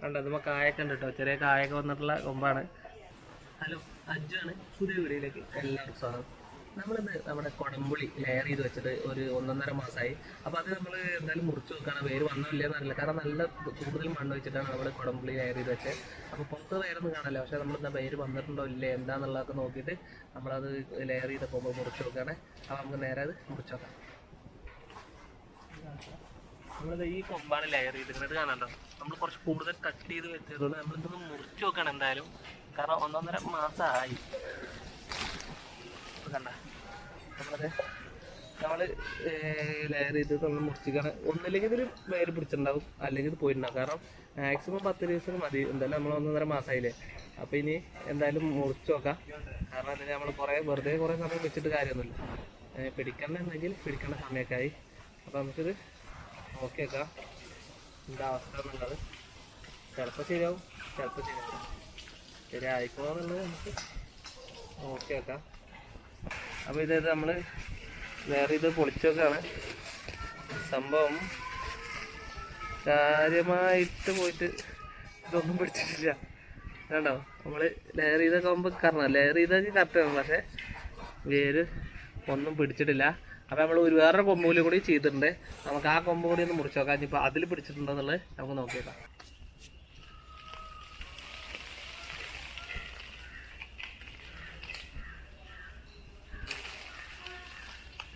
കണ്ടോ നമ്മൾ കായൊക്കെ ഉണ്ട് കേട്ടോ, ചെറിയ കായൊക്കെ വന്നിട്ടുള്ള കൊമ്പാണ്. ഹലോ, അജ്ജാണ്. പുതിയ വീഡിയോയിലേക്ക് എല്ലാവർക്കും സ്വാഗതം. നമ്മളിന്ന് നമ്മുടെ കുടംപുളി ലെയർ ചെയ്ത് വെച്ചിട്ട് ഒരു 1.5 മാസമായി. അപ്പോൾ അത് നമ്മൾ എന്തായാലും മുറിച്ച് വെക്കാണ്. വേര് വന്നോ ഇല്ലയെന്ന് അറിയില്ല, കാരണം നല്ല കൂടുതൽ മണ്ണ് വെച്ചിട്ടാണ് നമ്മൾ കുടംപുളി ലെയർ ചെയ്ത് വെച്ചത്. അപ്പോൾ പുറത്ത് വേരൊന്നും കാണാനില്ല, പക്ഷേ നമ്മളെന്താ വേര് വന്നിട്ടുണ്ടോ ഇല്ലേ എന്താണെന്നുള്ളതൊക്കെ നോക്കിയിട്ട് നമ്മളത് ലെയർ ചെയ്ത് പോകുമ്പോൾ മുറിച്ച് വെക്കുകയാണ്. അപ്പോൾ നമുക്ക് നേരെ അത് മുറിച്ച് വെക്കാം. നമ്മളത് ഈ കൊമ്പാണ് ലെയർ ചെയ്തിരുന്നത് കാണാണ്ടോ. നമ്മൾ കുറച്ച് കൂടുതൽ കട്ട് ചെയ്ത് വെച്ചതുകൊണ്ട് നമ്മളിതൊന്ന് മുറിച്ച് വെക്കണം എന്തായാലും, കാരണം 1.5 മാസമായി. കണ്ട നമ്മൾ ലെയർ ചെയ്ത് നമ്മൾ മുറിച്ചിക്കാണ്. ഒന്നില്ലെങ്കിൽ ഇതിൽ വേര് പിടിച്ചിട്ടുണ്ടാവും, അല്ലെങ്കിൽ ഇത് പോയിട്ടുണ്ടാവും. കാരണം മാക്സിമം 10 ദിവസം മതി. എന്തായാലും നമ്മൾ 1.5 മാസമായില്ലേ. അപ്പോൾ ഇനി എന്തായാലും മുറിച്ച് നോക്കാം. കാരണം അതിന് നമ്മൾ വെറുതെ കുറേ സമയം വെച്ചിട്ട് കാര്യമൊന്നുമില്ല. പിടിക്കണമെന്നുണ്ടെങ്കിൽ പിടിക്കേണ്ട സമയമൊക്കെ ആയി. അപ്പോൾ നമുക്കിത് നോക്കി വെക്കാം എന്താ അവസ്ഥ എന്നുള്ളത്. ചിലപ്പോൾ ശരിയാവും, ചിലപ്പോൾ ശരി ആയിക്കോ എന്നുള്ളത് നമുക്ക് നോക്കി വെക്കാം. അപ്പോൾ ഇതായത് നമ്മൾ വേറെ ഇത് പൊളിച്ചു വെക്കാണ്. സംഭവം കാര്യമായിട്ട് പോയിട്ട് ഇതൊന്നും പിടിച്ചിട്ടില്ല. കണ്ടോ, നമ്മൾ ലെയർ ചെയ്തൊക്കെ ആകുമ്പോൾ കാരണം ലെയർ ചെയ്തൊക്കെ കറക്റ്റാണ്, പക്ഷേ വേര് ഒന്നും പിടിച്ചിട്ടില്ല. അപ്പോൾ നമ്മൾ വേറൊരു കൊമ്പൂലി കൂടി ചെയ്തിട്ടുണ്ട്. നമുക്ക് ആ കൊമ്പ് കൂടി ഒന്ന് മുറിച്ച് നോക്കാം. ഇപ്പോൾ അതിൽ പിടിച്ചിട്ടുണ്ടോ എന്നുള്ളത് നമുക്ക് നോക്കിയേക്കാം.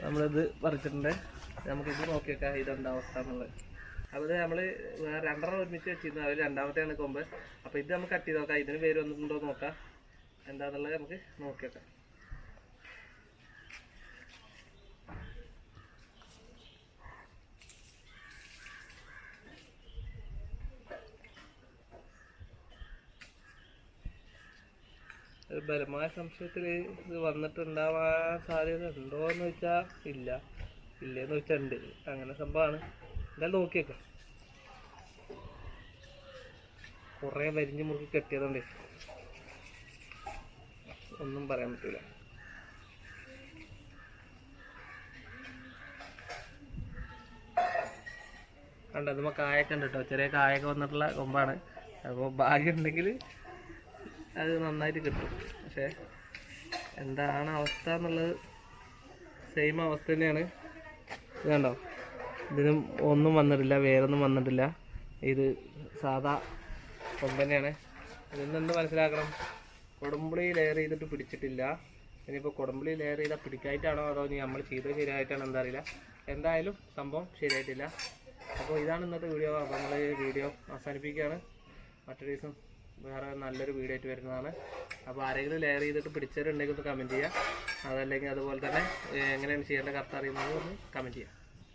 നമ്മളിത് പറിച്ചിട്ടുണ്ട്. നമുക്കിത് നോക്കിയേക്കാം ഇതെന്താ അവസ്ഥ എന്നുള്ളത്. അപ്പോൾ നമ്മൾ വേറെ 2 ഒരുമിച്ച് വെച്ചിരുന്നു, അതിൽ രണ്ടാമത്തെയാണ് കൊമ്പ്. അപ്പോൾ ഇത് നമുക്ക് കട്ട് ചെയ്ത് നോക്കാം. ഇതിന് പേര് വന്നിട്ടുണ്ടോ നോക്കാം, എന്താണെന്നുള്ളത് നമുക്ക് നോക്കിയേക്കാം. ഒരു ബലമായ സംശയത്തിൽ ഇത് വന്നിട്ടുണ്ടാവാൻ സാധ്യത ഉണ്ടോ എന്ന് വെച്ചാൽ ഇല്ല, ഇല്ലെന്ന് വെച്ചാൽ ഉണ്ട്. അങ്ങനെ സംഭവമാണ്. എന്തായാലും നോക്കിയേക്കാം. കുറേ വരിഞ്ഞ് മുറുക്കി കെട്ടിയതുകൊണ്ട് ഒന്നും പറയാൻ പറ്റില്ല. കണ്ടോ, നമ്മൾ കായൊക്കെ ഉണ്ട് കേട്ടോ, ചെറിയ കായൊക്കെ വന്നിട്ടുള്ള കൊമ്പാണ്. അപ്പോൾ ഭാഗ്യം ഉണ്ടെങ്കിൽ അത് നന്നായിട്ട് കിട്ടും. പക്ഷേ എന്താണ് അവസ്ഥ എന്നുള്ളത് സെയിം അവസ്ഥ തന്നെയാണ്. ഇത് കണ്ടോ, ഇതിനും ഒന്നും വന്നിട്ടില്ല, വേറൊന്നും വന്നിട്ടില്ല. ഇത് സാധാ കൊമ്പ് തന്നെയാണ്. ഇതിനെന്ത് മനസ്സിലാക്കണം, കുടംപുളി ലെയർ ചെയ്തിട്ട് പിടിച്ചിട്ടില്ല. ഇനിയിപ്പോൾ കുടംപുളി ലെയർ ചെയ്താൽ പിടിക്കായിട്ടാണോ അതോ ഇനി നമ്മൾ ചെയ്തത് ശരിയായിട്ടാണോ എന്താ അറിയില്ല. എന്തായാലും സംഭവം ശരിയായിട്ടില്ല. അപ്പോൾ ഇതാണ് ഇന്നത്തെ വീഡിയോ. അപ്പോൾ നമ്മൾ വീഡിയോ അവസാനിപ്പിക്കുകയാണ്. മറ്റൊരു ദിവസം വേറെ നല്ലൊരു വീഡിയോ ആയിട്ട് വരുന്നതാണ്. അപ്പോൾ ആരെങ്കിലും ലെയർ ചെയ്തിട്ട് പിടിച്ചവരുണ്ടെങ്കിൽ ഒന്ന് കമൻറ്റ് ചെയ്യുക. അതല്ലെങ്കിൽ അതുപോലെ തന്നെ എങ്ങനെയാണ് ചെയ്യേണ്ട കറക്റ്റ് അറിയുന്നത് ഒന്ന് കമൻറ്റ് ചെയ്യുക.